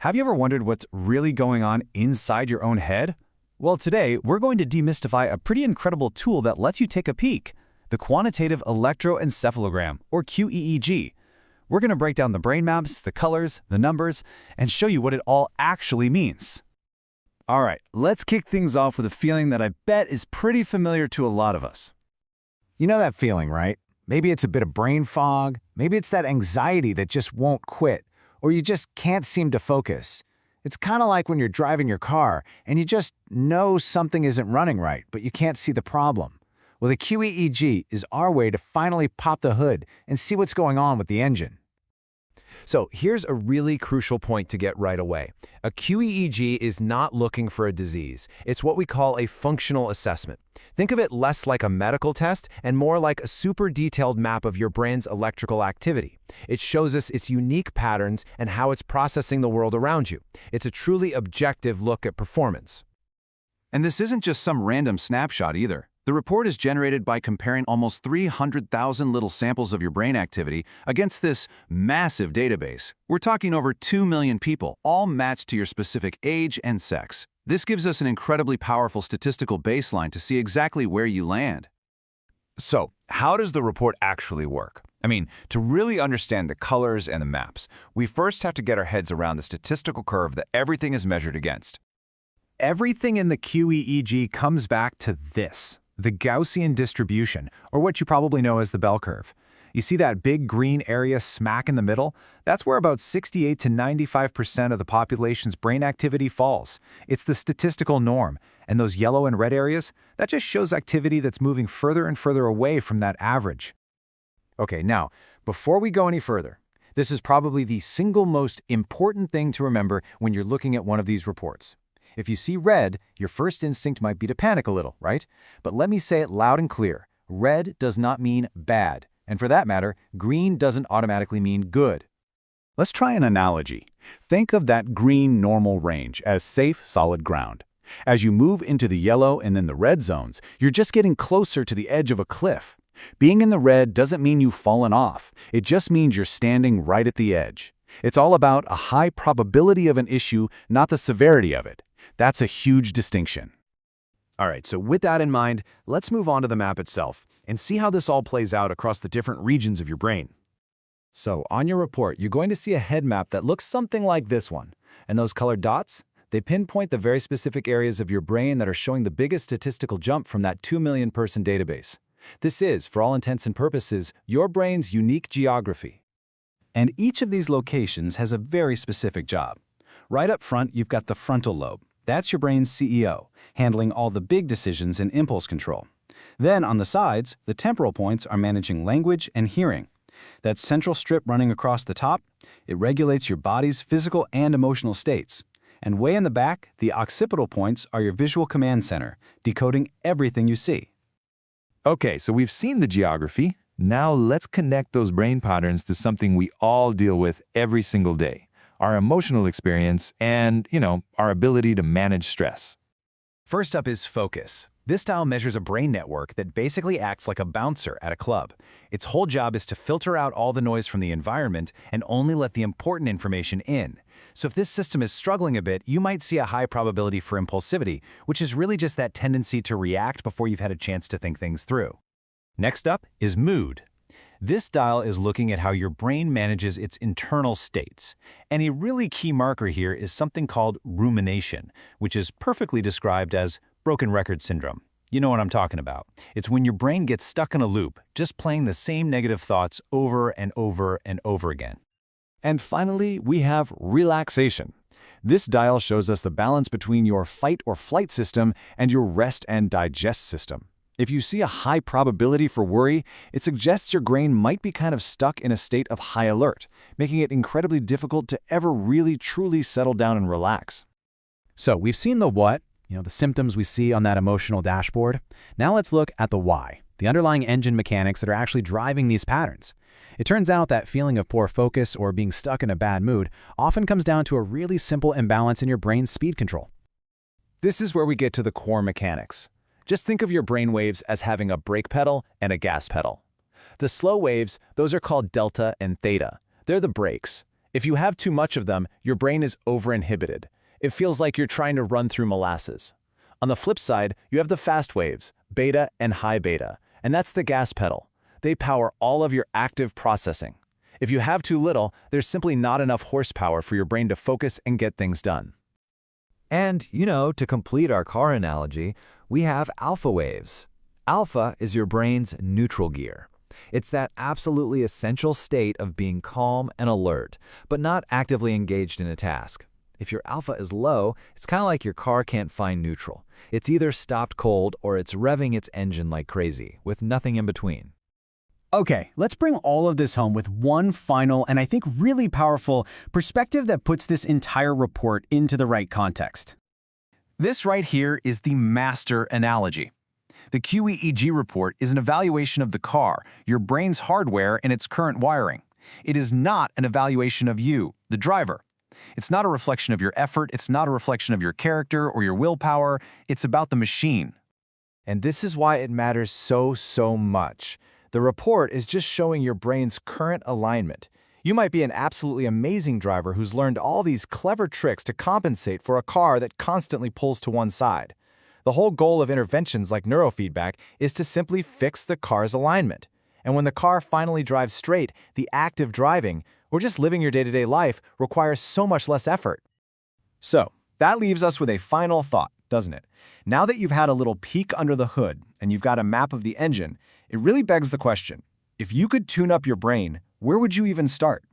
Have you ever wondered what's really going on inside your own head? Well, today we're going to demystify a pretty incredible tool that lets you take a peek, the quantitative electroencephalogram, or QEEG. We're going to break down the brain maps, the colors, the numbers, and show you what it all actually means. All right, let's kick things off with a feeling that I bet is pretty familiar to a lot of us. You know that feeling, right? Maybe it's a bit of brain fog, maybe it's that anxiety that just won't quit, or you just can't seem to focus. It's kind of like when you're driving your car and you just know something isn't running right, but you can't see the problem. Well, the QEEG is our way to finally pop the hood and see what's going on with the engine. So here's a really crucial point to get right away. A QEEG is not looking for a disease. It's what we call a functional assessment. Think of it less like a medical test and more like a super detailed map of your brain's electrical activity. It shows us its unique patterns and how it's processing the world around you. It's a truly objective look at performance. And this isn't just some random snapshot either. The report is generated by comparing almost 300,000 little samples of your brain activity against this massive database. We're talking over 2 million people, all matched to your specific age and sex. This gives us an incredibly powerful statistical baseline to see exactly where you land. So, how does the report actually work? I mean, to really understand the colors and the maps, we first have to get our heads around the statistical curve that everything is measured against. Everything in the QEEG comes back to this. The Gaussian distribution, or what you probably know as the bell curve. You see that big green area smack in the middle? That's where about 68 to 95% of the population's brain activity falls. It's the statistical norm, and those yellow and red areas, that just shows activity that's moving further and further away from that average. Okay, now, before we go any further, this is probably the single most important thing to remember when you're looking at one of these reports. If you see red, your first instinct might be to panic a little, right? But let me say it loud and clear. Red does not mean bad. And for that matter, green doesn't automatically mean good. Let's try an analogy. Think of that green normal range as safe, solid ground. As you move into the yellow and then the red zones, you're just getting closer to the edge of a cliff. Being in the red doesn't mean you've fallen off. It just means you're standing right at the edge. It's all about a high probability of an issue, not the severity of it. That's a huge distinction. All right, so with that in mind, let's move on to the map itself and see how this all plays out across the different regions of your brain. So, on your report, you're going to see a head map that looks something like this one. And those colored dots, they pinpoint the very specific areas of your brain that are showing the biggest statistical jump from that 2 million person database. This is, for all intents and purposes, your brain's unique geography. And each of these locations has a very specific job. Right up front, you've got the frontal lobe. That's your brain's CEO, handling all the big decisions and impulse control. Then on the sides, the temporal points are managing language and hearing. That central strip running across the top, it regulates your body's physical and emotional states. And way in the back, the occipital points are your visual command center, decoding everything you see. Okay, so we've seen the geography. Now let's connect those brain patterns to something we all deal with every single day. Our emotional experience and, our ability to manage stress. First up is focus. This dial measures a brain network that basically acts like a bouncer at a club. Its whole job is to filter out all the noise from the environment and only let the important information in. So if this system is struggling a bit, you might see a high probability for impulsivity, which is really just that tendency to react before you've had a chance to think things through. Next up is mood. This dial is looking at how your brain manages its internal states. And a really key marker here is something called rumination, which is perfectly described as broken record syndrome. You know what I'm talking about. It's when your brain gets stuck in a loop, just playing the same negative thoughts over and over and over again. And finally, we have relaxation. This dial shows us the balance between your fight or flight system and your rest and digest system. If you see a high probability for worry, it suggests your brain might be kind of stuck in a state of high alert, making it incredibly difficult to ever really truly settle down and relax. So we've seen the what, the symptoms we see on that emotional dashboard. Now let's look at the why, the underlying engine mechanics that are actually driving these patterns. It turns out that feeling of poor focus or being stuck in a bad mood often comes down to a really simple imbalance in your brain's speed control. This is where we get to the core mechanics. Just think of your brain waves as having a brake pedal and a gas pedal. The slow waves, those are called delta and theta. They're the brakes. If you have too much of them, your brain is over-inhibited. It feels like you're trying to run through molasses. On the flip side, you have the fast waves, beta and high beta, and that's the gas pedal. They power all of your active processing. If you have too little, there's simply not enough horsepower for your brain to focus and get things done. And, to complete our car analogy, we have alpha waves. Alpha is your brain's neutral gear. It's that absolutely essential state of being calm and alert, but not actively engaged in a task. If your alpha is low, it's kind of like your car can't find neutral. It's either stopped cold or it's revving its engine like crazy, with nothing in between. Okay, let's bring all of this home with one final and I think really powerful perspective that puts this entire report into the right context. This right here is the master analogy. The QEEG report is an evaluation of the car, your brain's hardware, and its current wiring. It is not an evaluation of you, the driver. It's not a reflection of your effort, it's not a reflection of your character or your willpower, it's about the machine. And this is why it matters so much. The report is just showing your brain's current alignment. You might be an absolutely amazing driver who's learned all these clever tricks to compensate for a car that constantly pulls to one side. The whole goal of interventions like neurofeedback is to simply fix the car's alignment. And when the car finally drives straight, the act of driving, or just living your day-to-day life, requires so much less effort. So, that leaves us with a final thought, doesn't it? Now that you've had a little peek under the hood and you've got a map of the engine, it really begs the question, if you could tune up your brain, where would you even start?